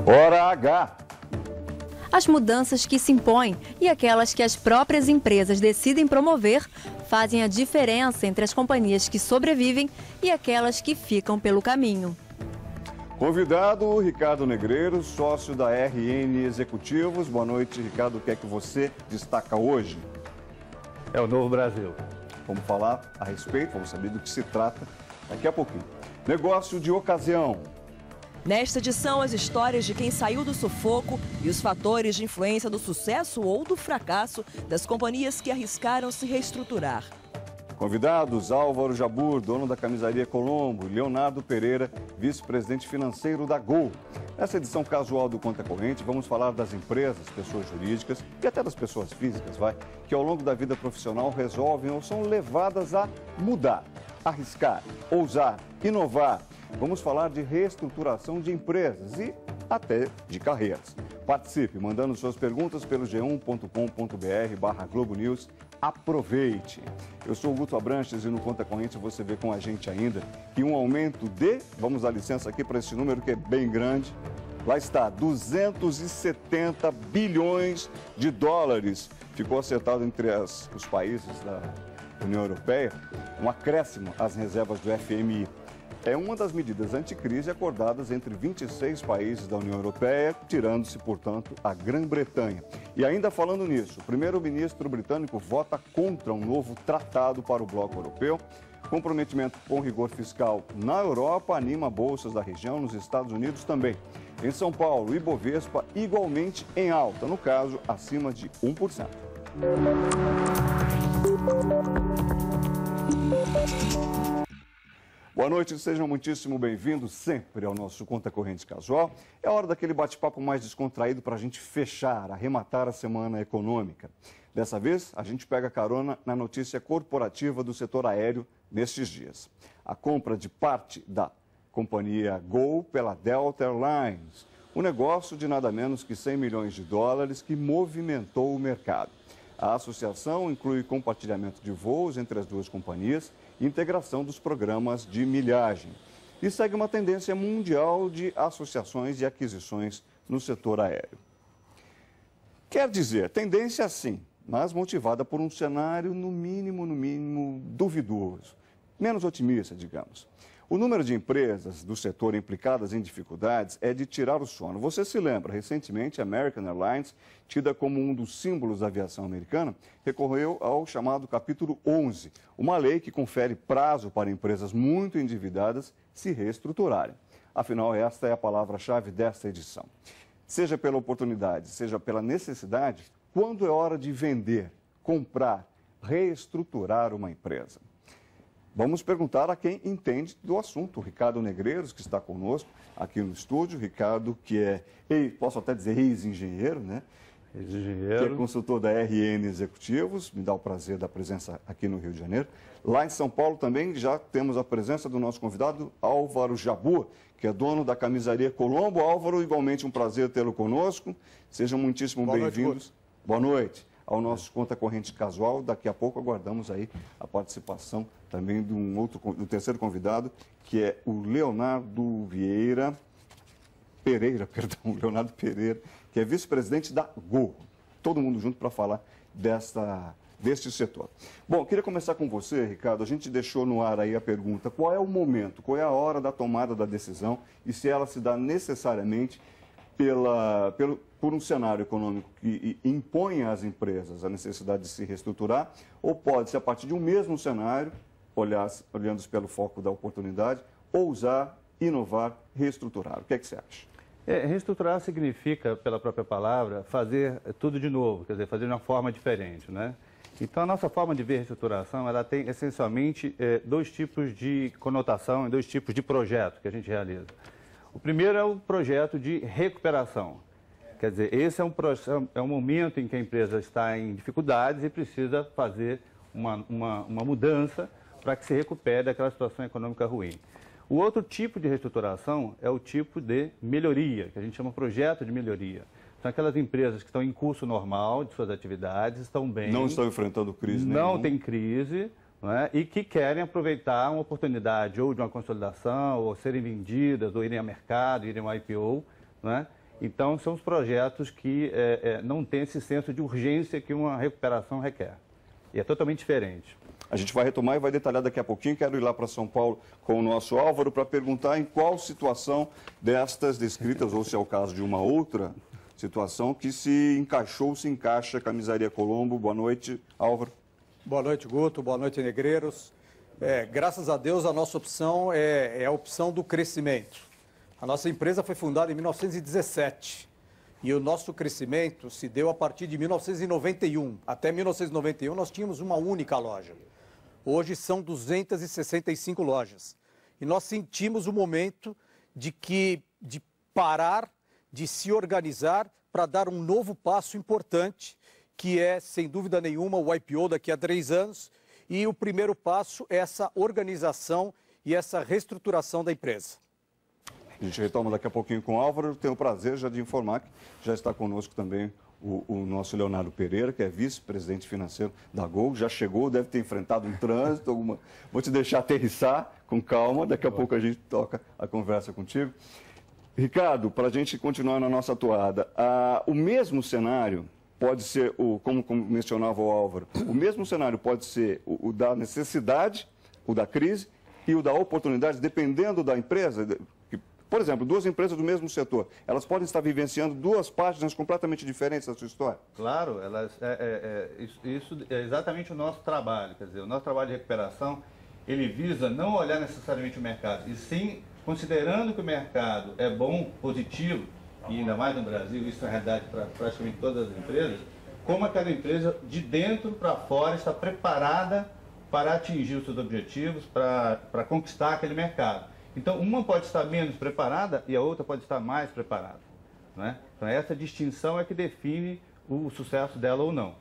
Hora H. As mudanças que se impõem e aquelas que as próprias empresas decidem promover fazem a diferença entre as companhias que sobrevivem e aquelas que ficam pelo caminho. Convidado, Ricardo Negreiros, sócio da RN Executivos. Boa noite, Ricardo. O que é que você destaca hoje? É o novo Brasil. Vamos falar a respeito, vamos saber do que se trata daqui a pouquinho. Negócio de ocasião. Nesta edição, as histórias de quem saiu do sufoco e os fatores de influência do sucesso ou do fracasso das companhias que arriscaram se reestruturar. Convidados, Álvaro Jabbour, dono da Camisaria Colombo, e Leonardo Pereira, vice-presidente financeiro da Gol. Nessa edição casual do Conta Corrente, vamos falar das empresas, pessoas jurídicas e até das pessoas físicas, que ao longo da vida profissional resolvem ou são levadas a mudar, arriscar, ousar, inovar. Vamos falar de reestruturação de empresas e até de carreiras. Participe mandando suas perguntas pelo g1.com.br/Globo News. Aproveite! Eu sou o Guto Abranches e no Conta Corrente você vê com a gente ainda que um aumento de, vamos dar licença aqui para esse número que é bem grande, lá está, 270 bilhões de dólares. Ficou acertado entre os países da União Europeia, um acréscimo às reservas do FMI. É uma das medidas anticrise acordadas entre 26 países da União Europeia, tirando-se, portanto, a Grã-Bretanha. E ainda falando nisso, o primeiro-ministro britânico vota contra um novo tratado para o bloco europeu. Comprometimento com rigor fiscal na Europa anima bolsas da região, nos Estados Unidos também. Em São Paulo, o Ibovespa igualmente em alta, no caso, acima de 1%. Boa noite, sejam muitíssimo bem-vindos sempre ao nosso Conta Corrente Casual. É hora daquele bate-papo mais descontraído para a gente fechar, arrematar a semana econômica. Dessa vez, a gente pega carona na notícia corporativa do setor aéreo nestes dias. A compra de parte da companhia Gol pela Delta Airlines. Um negócio de nada menos que 100 milhões de dólares que movimentou o mercado. A associação inclui compartilhamento de voos entre as duas companhias e integração dos programas de milhagem. E segue uma tendência mundial de associações e aquisições no setor aéreo. Quer dizer, tendência sim, mas motivada por um cenário no mínimo duvidoso, menos otimista, digamos. O número de empresas do setor implicadas em dificuldades é de tirar o sono. Você se lembra, recentemente, a American Airlines, tida como um dos símbolos da aviação americana, recorreu ao chamado capítulo 11, uma lei que confere prazo para empresas muito endividadas se reestruturarem. Afinal, esta é a palavra-chave desta edição. Seja pela oportunidade, seja pela necessidade, quando é hora de vender, comprar, reestruturar uma empresa? Vamos perguntar a quem entende do assunto. O Ricardo Negreiros, que está conosco aqui no estúdio. Ricardo, que é, posso até dizer, ex-engenheiro, né? Ex-engenheiro. Que é consultor da RN Executivos. Me dá o prazer da presença aqui no Rio de Janeiro. Lá em São Paulo também já temos a presença do nosso convidado, Álvaro Jabbour, que é dono da Camisaria Colombo. Álvaro, igualmente um prazer tê-lo conosco. Sejam muitíssimo bem-vindos. Boa noite ao nosso Conta Corrente Casual. Daqui a pouco aguardamos aí a participação também do terceiro convidado, que é o Leonardo Pereira, que é vice-presidente da Gol. Todo mundo junto para falar deste setor. Bom, queria começar com você, Ricardo. A gente deixou no ar aí a pergunta: qual é o momento, qual é a hora da tomada da decisão e se ela se dá necessariamente por um cenário econômico que impõe às empresas a necessidade de se reestruturar, ou pode ser a partir de um mesmo cenário, olhando pelo foco da oportunidade, ousar, inovar, reestruturar. O que é que você acha? Reestruturar significa, pela própria palavra, fazer tudo de novo, quer dizer, fazer de uma forma diferente, né? Então, a nossa forma de ver reestruturação, ela tem essencialmente dois tipos de conotação e dois tipos de projeto que a gente realiza. O primeiro é o projeto de recuperação. Quer dizer, esse é um momento em que a empresa está em dificuldades e precisa fazer uma mudança para que se recupere daquela situação econômica ruim. O outro tipo de reestruturação é o tipo de melhoria, que a gente chama projeto de melhoria. São aquelas empresas que estão em curso normal de suas atividades, estão bem. Não estão enfrentando crise nenhuma. Não tem crise, não é? E que querem aproveitar uma oportunidade ou de uma consolidação, ou serem vendidas, ou irem ao mercado, irem ao IPO, não é? Então, são os projetos que não têm esse senso de urgência que uma recuperação requer. E é totalmente diferente. A gente vai retomar e vai detalhar daqui a pouquinho. Quero ir lá para São Paulo com o nosso Álvaro para perguntar em qual situação destas descritas, ou se é o caso de uma outra situação, que se encaixou, se encaixa Camisaria Colombo. Boa noite, Álvaro. Boa noite, Guto. Boa noite, Negreiros. Graças a Deus, a nossa opção é a opção do crescimento. A nossa empresa foi fundada em 1917 e o nosso crescimento se deu a partir de 1991. Até 1991 nós tínhamos uma única loja. Hoje são 265 lojas. E nós sentimos o momento de parar, de se organizar para dar um novo passo importante, que é, sem dúvida nenhuma, o IPO daqui a 3 anos. E o primeiro passo é essa organização e essa reestruturação da empresa. A gente retoma daqui a pouquinho com o Álvaro. Tenho o prazer já de informar que já está conosco também o nosso Leonardo Pereira, que é vice-presidente financeiro da Gol. Já chegou, deve ter enfrentado um trânsito, Vou te deixar aterrissar com calma, daqui a pouco a gente toca a conversa contigo. Ricardo, para a gente continuar na nossa toada, o mesmo cenário pode ser, como mencionava o Álvaro, o mesmo cenário pode ser o da necessidade, o da crise e o da oportunidade, dependendo da empresa. Por exemplo, 2 empresas do mesmo setor, elas podem estar vivenciando 2 páginas completamente diferentes da sua história? Claro, isso é exatamente o nosso trabalho. Quer dizer, o nosso trabalho de recuperação, ele visa não olhar necessariamente o mercado, e sim, considerando que o mercado é bom, positivo, e ainda mais no Brasil, isso é realidade para praticamente todas as empresas, como aquela empresa de dentro para fora está preparada para atingir os seus objetivos, para conquistar aquele mercado. Então, uma pode estar menos preparada e a outra pode estar mais preparada, não é? Então, essa distinção é que define o sucesso dela ou não.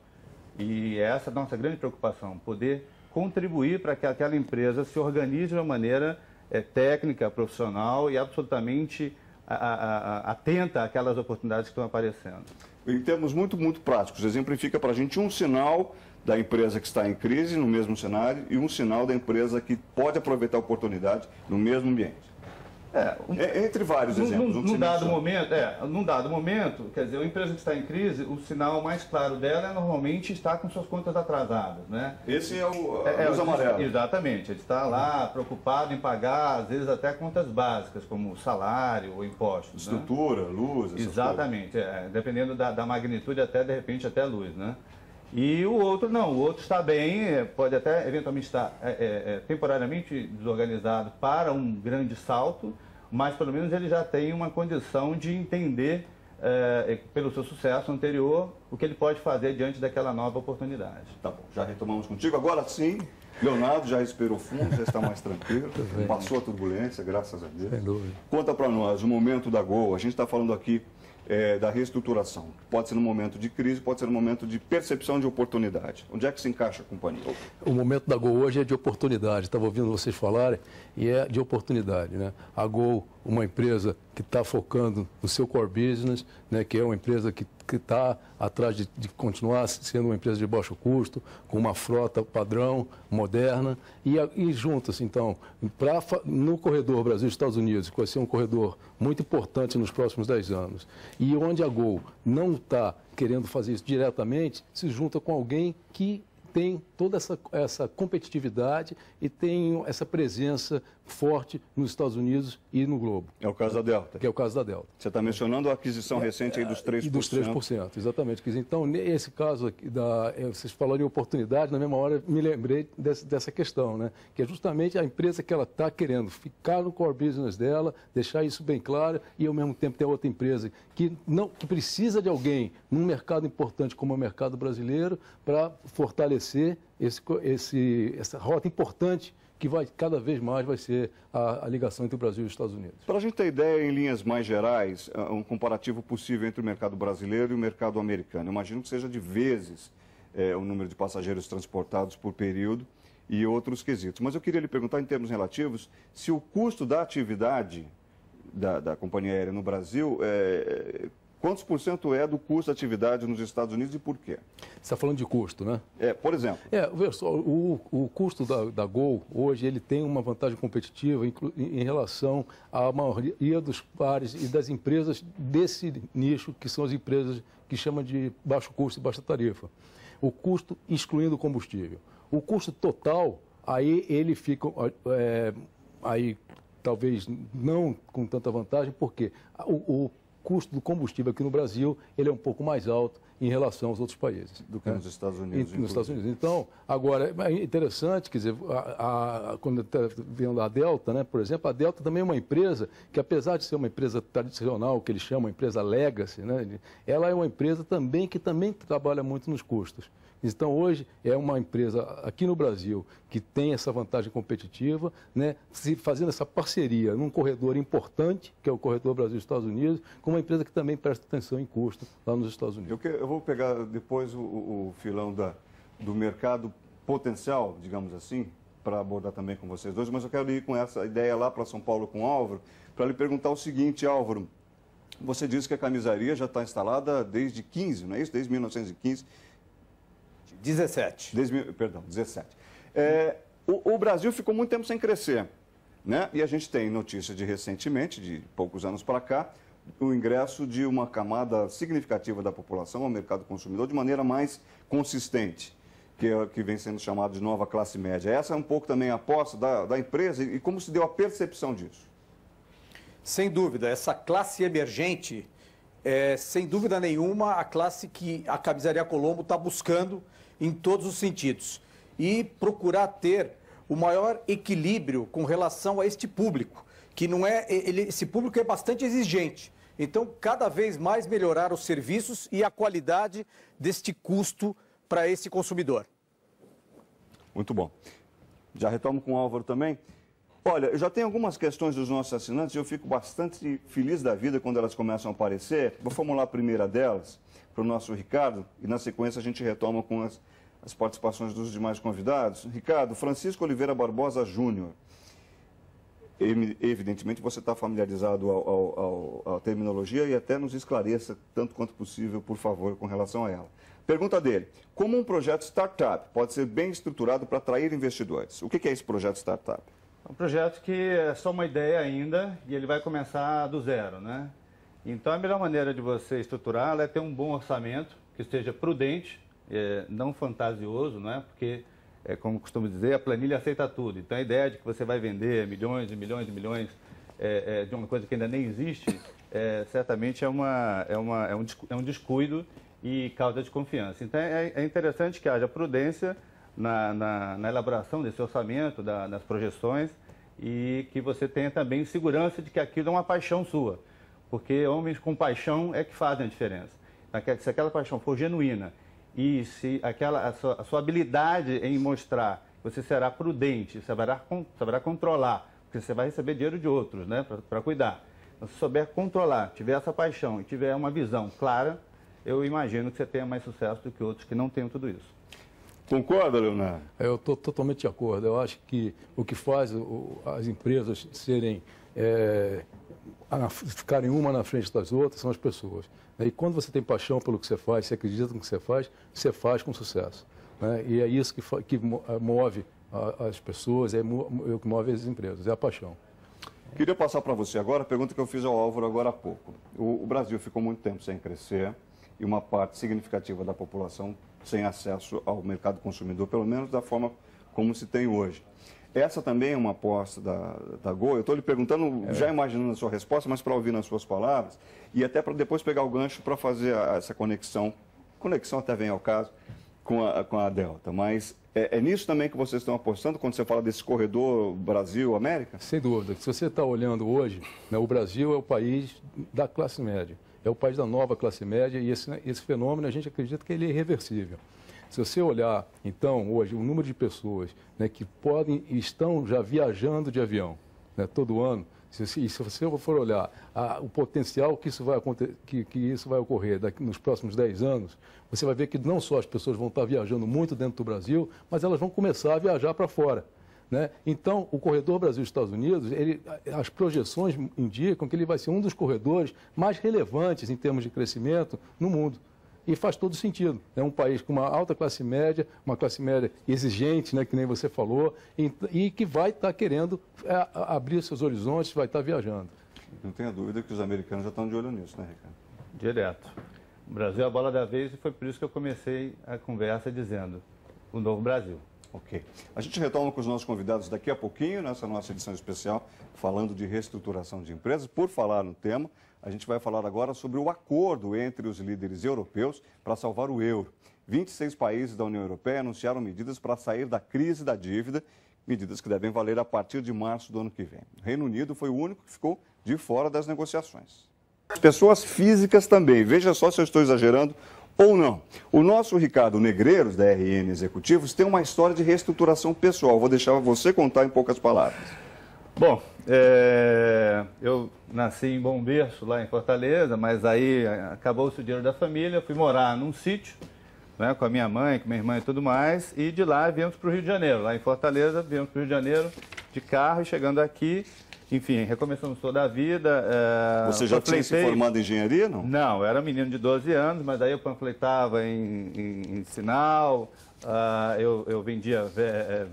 E essa é a nossa grande preocupação, poder contribuir para que aquela empresa se organize de uma maneira técnica, profissional e absolutamente atenta àquelas oportunidades que estão aparecendo. Em termos muito práticos, exemplifica para a gente um sinal da empresa que está em crise no mesmo cenário e um sinal da empresa que pode aproveitar a oportunidade no mesmo ambiente. Entre vários exemplos. Num dado momento, quer dizer, a empresa que está em crise, o sinal mais claro dela é normalmente estar com suas contas atrasadas, né? Esse é o luz amarelo. Exatamente, ele está lá preocupado em pagar, às vezes até contas básicas, como salário ou impostos. Estrutura, né? Luz, essas exatamente, dependendo da magnitude, até de repente até luz, né? E o outro não, o outro está bem, pode até eventualmente estar temporariamente desorganizado para um grande salto, mas pelo menos ele já tem uma condição de entender, pelo seu sucesso anterior, o que ele pode fazer diante daquela nova oportunidade. Tá bom, já retomamos contigo. Agora sim, Leonardo já respirou fundo, já está mais tranquilo, passou a turbulência, graças a Deus. Sem dúvida. Conta para nós o momento da Gol. A gente está falando aqui da reestruturação. Pode ser no momento de crise, pode ser no momento de percepção de oportunidade. Onde é que se encaixa a companhia? O momento da Gol hoje é de oportunidade. Estava ouvindo vocês falarem e é de oportunidade, né? A Gol, uma empresa que está focando no seu core business, né? Que é uma empresa que está atrás de continuar sendo uma empresa de baixo custo, com uma frota padrão, moderna, e juntas, então, no corredor Brasil-Estados Unidos, que vai ser um corredor muito importante nos próximos 10 anos, e onde a Gol não está querendo fazer isso diretamente, se junta com alguém que tem toda essa competitividade e tem essa presença forte nos Estados Unidos e no globo. É o caso da Delta. Que é o caso da Delta. Você está mencionando a aquisição recente aí dos 3%. E dos 3%, exatamente. Então, nesse caso aqui, vocês falaram em oportunidade, na mesma hora me lembrei dessa questão, né? Que é justamente a empresa que ela está querendo ficar no core business dela, deixar isso bem claro, e ao mesmo tempo tem outra empresa que precisa de alguém num mercado importante como o mercado brasileiro para fortalecer essa rota importante que cada vez mais vai ser a ligação entre o Brasil e os Estados Unidos. Para a gente ter ideia, em linhas mais gerais, um comparativo possível entre o mercado brasileiro e o mercado americano. Eu imagino que seja de vezes o número de passageiros transportados por período e outros quesitos. Mas eu queria lhe perguntar, em termos relativos, se o custo da atividade da companhia aérea no Brasil quantos por cento é do custo da atividade nos Estados Unidos e por quê? Você está falando de custo, né? Por exemplo. Veja só, o custo da Gol, hoje, ele tem uma vantagem competitiva em relação à maioria dos pares e das empresas desse nicho, que são as empresas que chamam de baixo custo e baixa tarifa. O custo excluindo o combustível. O custo total, aí ele fica, aí talvez não com tanta vantagem, porque o custo do combustível aqui no Brasil, ele é um pouco mais alto em relação aos outros países. Do que nos Estados Unidos. Nos Estados Unidos. Então, agora, é interessante, quer dizer, quando está vendo a Delta, né, por exemplo, a Delta também é uma empresa que, apesar de ser uma empresa tradicional, que eles chamam uma empresa legacy, né, ela é uma empresa também que também trabalha muito nos custos. Então, hoje, é uma empresa aqui no Brasil que tem essa vantagem competitiva, né, fazendo essa parceria num corredor importante, que é o corredor Brasil-Estados Unidos, com uma empresa que também presta atenção em custo lá nos Estados Unidos. Eu vou pegar depois o filão do mercado potencial, digamos assim, para abordar também com vocês dois, mas eu quero ir com essa ideia lá para São Paulo com o Álvaro, para lhe perguntar o seguinte, Álvaro, você disse que a camisaria já está instalada desde 15, não é isso? Desde 1915. 17. 17. O Brasil ficou muito tempo sem crescer, né? E a gente tem notícia de recentemente, de poucos anos para cá, o ingresso de uma camada significativa da população ao mercado consumidor de maneira mais consistente, que vem sendo chamado de nova classe média. Essa é um pouco também a aposta da empresa e como se deu a percepção disso? Sem dúvida, essa classe emergente é, sem dúvida nenhuma, a classe que a Camisaria Colombo está buscando em todos os sentidos. E procurar ter o maior equilíbrio com relação a este público, que não é, esse público é bastante exigente. Então, cada vez mais melhorar os serviços e a qualidade deste custo para esse consumidor. Muito bom. Já retomo com o Álvaro também. Olha, eu já tenho algumas questões dos nossos assinantes e eu fico bastante feliz da vida quando elas começam a aparecer. Vou formular a primeira delas para o nosso Ricardo e, na sequência, a gente retoma com as participações dos demais convidados. Ricardo, Francisco Oliveira Barbosa Júnior. Evidentemente, você está familiarizado à terminologia e até nos esclareça, tanto quanto possível, por favor, com relação a ela. Pergunta dele, como um projeto startup pode ser bem estruturado para atrair investidores? O que é esse projeto startup? É um projeto que é só uma ideia ainda e ele vai começar do zero, né? Então, a melhor maneira de você estruturá-lo é ter um bom orçamento, que esteja prudente, não fantasioso, não é? Porque, como costumo dizer, a planilha aceita tudo. Então, a ideia de que você vai vender milhões e milhões e milhões de uma coisa que ainda nem existe, certamente é um descuido e causa desconfiança. Então, é interessante que haja prudência na elaboração desse orçamento, das projeções, e que você tenha também segurança de que aquilo é uma paixão sua. Porque homens com paixão é que fazem a diferença. Se aquela paixão for genuína e se a sua habilidade em mostrar que você será prudente, saberá controlar, porque você vai receber dinheiro de outros, né, para cuidar. Então, se souber controlar, tiver essa paixão e tiver uma visão clara, eu imagino que você tenha mais sucesso do que outros que não tenham tudo isso. Concorda, Leonardo? Eu estou totalmente de acordo. Eu acho que o que faz as empresas ficarem uma na frente das outras são as pessoas. E quando você tem paixão pelo que você faz, você acredita no que você faz com sucesso. E é isso que move as pessoas, é o que move as empresas, é a paixão. Queria passar para você agora a pergunta que eu fiz ao Álvaro agora há pouco. O Brasil ficou muito tempo sem crescer e uma parte significativa da população sem acesso ao mercado consumidor, pelo menos da forma como se tem hoje. Essa também é uma aposta da Gol. Eu estou lhe perguntando, já imaginando a sua resposta, mas para ouvir nas suas palavras, e até para depois pegar o gancho para fazer essa conexão até vem ao caso, com a Delta. Mas é nisso também que vocês estão apostando quando você fala desse corredor Brasil-América? Sem dúvida. Se você está olhando hoje, né, o Brasil é o país da classe média. É o país da nova classe média e esse fenômeno a gente acredita que ele é irreversível. Se você olhar, então, hoje, o número de pessoas, né, que estão já viajando de avião, né, todo ano, se você for olhar o potencial que isso vai ocorrer nos próximos 10 anos, você vai ver que não só as pessoas vão estar viajando muito dentro do Brasil, mas elas vão começar a viajar para fora. né? Então, o corredor Brasil-Estados Unidos, as projeções indicam que ele vai ser um dos corredores mais relevantes em termos de crescimento no mundo. E faz todo sentido. É um país com uma alta classe média, uma classe média exigente, né, que nem você falou, e que vai estar querendo abrir seus horizontes, vai estar viajando. Não tenha dúvida que os americanos já estão de olho nisso, né, Ricardo? Direto. O Brasil é a bola da vez e foi por isso que eu comecei a conversa dizendo o novo Brasil. Ok. A gente retoma com os nossos convidados daqui a pouquinho, nessa nossa edição especial, falando de reestruturação de empresas. Por falar no tema, a gente vai falar agora sobre o acordo entre os líderes europeus para salvar o euro. 26 países da União Europeia anunciaram medidas para sair da crise da dívida, medidas que devem valer a partir de março do ano que vem. O Reino Unido foi o único que ficou de fora das negociações. As pessoas físicas também, veja só se eu estou exagerando ou não. O nosso Ricardo Negreiros, da RN Executivos, tem uma história de reestruturação pessoal. Vou deixar você contar em poucas palavras. Bom, eu nasci em Bom Berço, lá em Fortaleza, mas aí acabou-se o dinheiro da família, fui morar num sítio, né, com a minha mãe, com minha irmã e tudo mais, e de lá viemos para o Rio de Janeiro. Lá em Fortaleza, viemos para o Rio de Janeiro de carro e chegando aqui, enfim, recomeçamos toda a vida. Você já tinha se formado em engenharia, não? Não, eu era menino de 12 anos, mas daí eu panfletava em sinal, eu vendia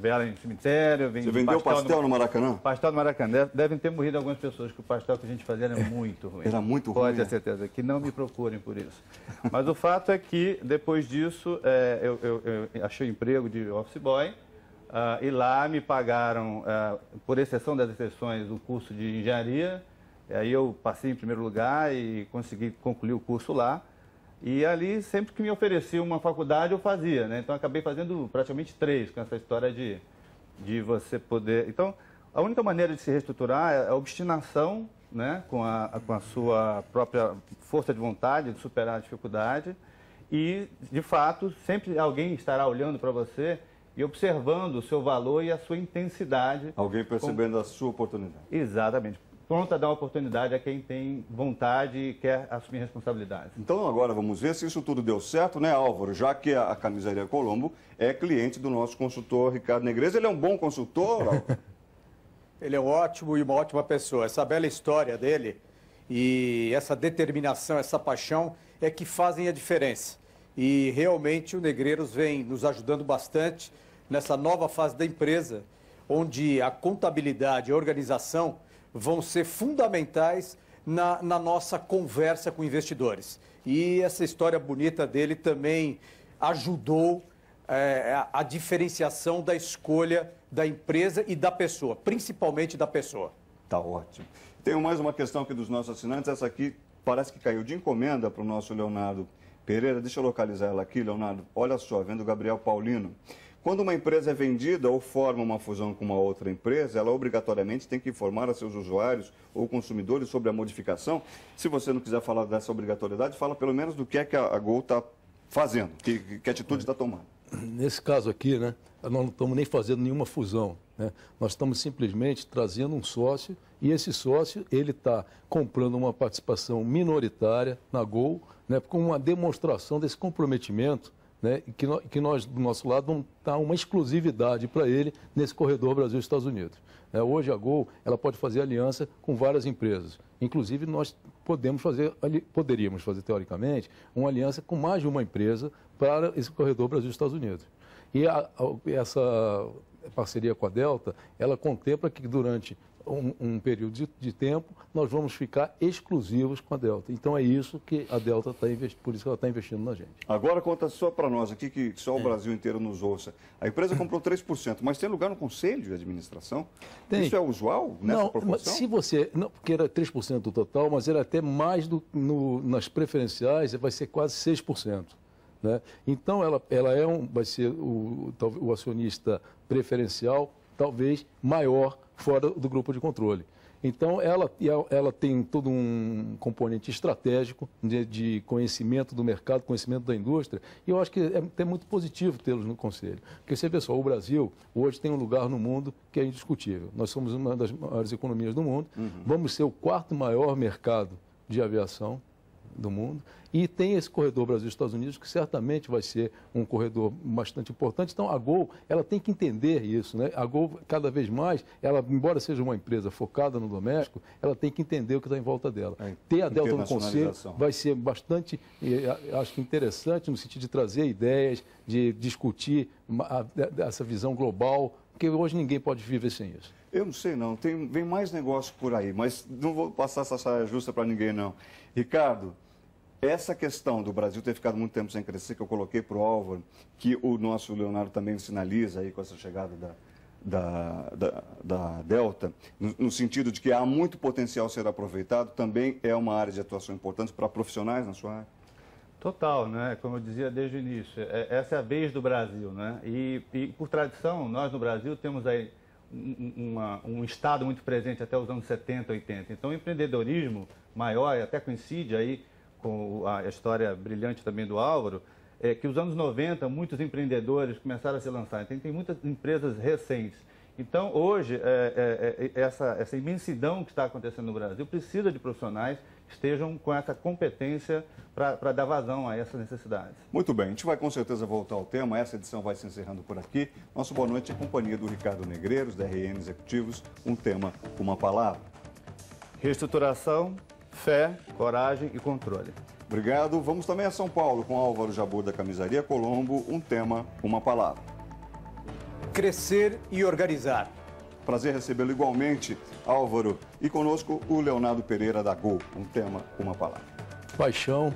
vela em cemitério. Você vendeu pastel no Maracanã? Pastel no Maracanã. Devem ter morrido algumas pessoas, que o pastel que a gente fazia era muito ruim. Era muito ruim? Pode ter certeza, que não me procurem por isso. Mas o fato é que, depois disso, eu achei emprego de office boy. E lá me pagaram, por exceção das exceções, o curso de engenharia. Aí eu passei em primeiro lugar e consegui concluir o curso lá. E ali, sempre que me oferecia uma faculdade, eu fazia, né? Então, acabei fazendo praticamente 3, com essa história de você poder... Então, a única maneira de se reestruturar é a obstinação, né? Com a sua própria força de vontade de superar a dificuldade. E, de fato, sempre alguém estará olhando para você e observando o seu valor e a sua intensidade. Alguém percebendo a sua oportunidade. Exatamente. Pronto a dar uma oportunidade a quem tem vontade e quer assumir responsabilidade. Então agora vamos ver se isso tudo deu certo, né, Álvaro? Já que a Camisaria Colombo é cliente do nosso consultor Ricardo Negreiros. Ele é um bom consultor, Álvaro? Ele é um ótimo e uma ótima pessoa. Essa bela história dele e essa determinação, essa paixão é que fazem a diferença. E realmente o Negreiros vem nos ajudando bastante nessa nova fase da empresa, onde a contabilidade e a organização vão ser fundamentais na nossa conversa com investidores. E essa história bonita dele também ajudou a diferenciação da escolha da empresa e da pessoa, principalmente da pessoa. Tá ótimo. Tenho mais uma questão aqui dos nossos assinantes. Essa aqui parece que caiu de encomenda para o nosso Leonardo Pereira. Deixa eu localizar ela aqui, Leonardo. Olha só, vendo o Gabriel Paulino. Quando uma empresa é vendida ou forma uma fusão com uma outra empresa, ela obrigatoriamente tem que informar a seus usuários ou consumidores sobre a modificação. Se você não quiser falar dessa obrigatoriedade, fala pelo menos do que é que a Gol está fazendo, que atitude está tomando. Nesse caso aqui, né, nós não estamos nem fazendo nenhuma fusão, né? Nós estamos simplesmente trazendo um sócio e esse sócio ele está comprando uma participação minoritária na Gol, né, com uma demonstração desse comprometimento, né, que nós, do nosso lado, vamos dar uma exclusividade para ele nesse corredor Brasil-Estados Unidos. Hoje a Gol ela pode fazer aliança com várias empresas. Inclusive, nós poderíamos fazer, teoricamente, uma aliança com mais de uma empresa para esse corredor Brasil-Estados Unidos. E essa parceria com a Delta, ela contempla que durante um período de tempo, nós vamos ficar exclusivos com a Delta. Então é isso que a Delta está investindo, por isso que ela está investindo na gente. Agora conta só para nós aqui, que só o Brasil inteiro nos ouça. A empresa comprou 3%, mas tem lugar no Conselho de Administração? Tem. Isso é usual nessa proporção? Se você, não, porque era 3% do total, mas era até mais nas preferenciais, vai ser quase 6%. Né? Então ela vai ser o acionista preferencial, talvez maior, fora do grupo de controle. Então, ela tem todo um componente estratégico de conhecimento do mercado, conhecimento da indústria, e eu acho que é até muito positivo tê-los no Conselho. Porque você vê só, o Brasil hoje tem um lugar no mundo que é indiscutível. Nós somos uma das maiores economias do mundo, vamos ser o 4º maior mercado de aviação, do mundo. E tem esse corredor Brasil-Estados Unidos, que certamente vai ser um corredor bastante importante. Então, a Gol, ela tem que entender isso, né? A Gol, cada vez mais, ela, embora seja uma empresa focada no doméstico, ela tem que entender o que está em volta dela. Ter a Delta no conselho vai ser bastante, acho que interessante, no sentido de trazer ideias, de discutir essa visão global, porque hoje ninguém pode viver sem isso. Eu não sei não, vem mais negócio por aí, mas não vou passar essa saia justa para ninguém não. Ricardo, essa questão do Brasil ter ficado muito tempo sem crescer, que eu coloquei para o Álvaro, que o nosso Leonardo também sinaliza aí com essa chegada da Delta, no sentido de que há muito potencial a ser aproveitado, também é uma área de atuação importante para profissionais na sua área? Total, né? Como eu dizia desde o início, essa é a vez do Brasil, né? E por tradição, nós no Brasil temos aí um Estado muito presente até os anos 70, 80. Então, o empreendedorismo maior, até coincide aí com a história brilhante também do Álvaro, é que os anos 90, muitos empreendedores começaram a se lançar. Então, tem muitas empresas recentes. Então, hoje, essa imensidão que está acontecendo no Brasil precisa de profissionais que estejam com essa competência para dar vazão a essas necessidades. Muito bem, a gente vai com certeza voltar ao tema. Essa edição vai se encerrando por aqui. Nosso boa noite em companhia do Ricardo Negreiros, da RN Executivos. Um tema, uma palavra. Reestruturação, fé, coragem e controle. Obrigado. Vamos também a São Paulo com Álvaro Jabbour da Camisaria Colombo. Um tema, uma palavra. Crescer e organizar. Prazer recebê-lo igualmente, Álvaro. E conosco o Leonardo Pereira da Gol. Um tema, uma palavra. Paixão,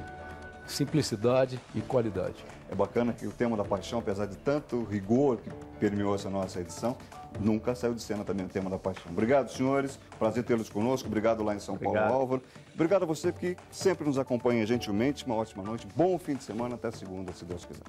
simplicidade e qualidade. É bacana que o tema da paixão, apesar de tanto rigor que permeou essa nossa edição, nunca saiu de cena também o tema da paixão. Obrigado, senhores. Prazer tê-los conosco. Obrigado lá em São Paulo, Álvaro. Obrigado a você que sempre nos acompanha gentilmente. Uma ótima noite. Bom fim de semana. Até segunda, se Deus quiser.